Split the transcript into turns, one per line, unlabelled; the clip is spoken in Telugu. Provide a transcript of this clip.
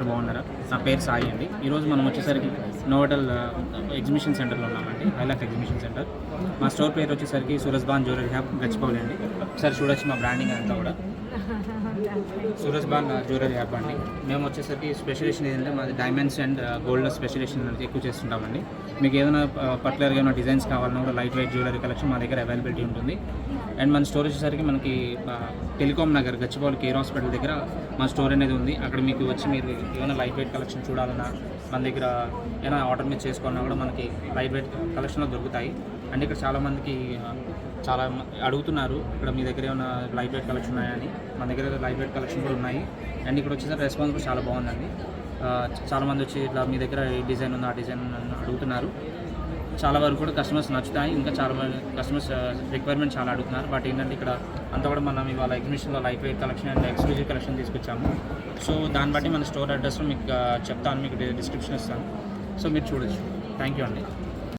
బాగున్నారా? నా పేరు సాయి అండి. ఈరోజు మనం వచ్చేసరికి నోవటల్ ఎగ్జిబిషన్ సెంటర్లో ఉన్నామండి. హైలాక్ ఎగ్జిబిషన్ సెంటర్. మా స్టోర్ పేరు వచ్చేసరికి సూరజ్బాన్ జ్యువెలరీ హ్యాబ్ గచ్చిబౌలి అండి. ఒకసారి చూడొచ్చు మా బ్రాండింగ్ అంతా కూడా సూరజ్బాన్ జ్యువెలరీ హ్యాబ్ అండి. మేము వచ్చేసరికి స్పెషలైజేషన్ ఏంటంటే మాది డైమండ్స్ అండ్ గోల్డ్ స్పెషలైజేషన్ అనేది ఎక్కువ చేస్తుంటామండి. మీకు ఏదైనా పర్టికులర్గా ఏమైనా డిజైన్స్ కావాలన్నా కూడా లైట్ వెయిట్ జ్యువెలరీ కలెక్షన్ మా దగ్గర అవైలబిలిటీ ఉంటుంది. అండ్ మన స్టోర్ వచ్చేసరికి మనకి telecom Nagar Gachibowli care hospital దగ్గర మా స్టోర్ అనేది ఉంది. అక్కడ మీకు వచ్చి మీరు ఏమైనా లైట్ వెయిట్ కలెక్షన్ చూడాలన్నా మన దగ్గర ఏమైనా ఆర్డర్ మీద చేసుకున్నా కూడా మనకి లైట్ వెయిట్ కలెక్షన్లో దొరుకుతాయి. అండ్ ఇక్కడ చాలామందికి చాలా అడుగుతున్నారు ఇక్కడ మీ దగ్గర ఏమైనా లైట్ వెయిట్ కలెక్షన్ ఉన్నాయని. మన దగ్గర లైట్ వెయిట్ కలెక్షన్ కూడా ఉన్నాయి. అండ్ ఇక్కడ వచ్చేసరికి రెస్పాన్స్ కూడా చాలా బాగుందండి. చాలామంది వచ్చి ఇట్లా మీ దగ్గర ఏ డిజైన్ ఉందో ఆ డిజైన్ అడుగుతున్నారు. చాలా వరకు కూడా కస్టమర్స్ నచ్చుతాయి. ఇంకా చాలా కస్టమర్స్ రిక్వైర్మెంట్ చాలా అడుగుతున్నారు. బట్ ఏంటంటే ఇక్కడ అంతా కూడా మనం ఇవాళ ఎగ్జిబిషన్లో light weight collection and exclusive collection తీసుకొచ్చాము. సో దాన్ని బట్టి మన స్టోర్ అడ్రస్ మీకు చెప్తాను, మీకు డిస్క్రిప్షన్ ఇస్తాను. సో మీరు చూడొచ్చు. థ్యాంక్ యూ అండి.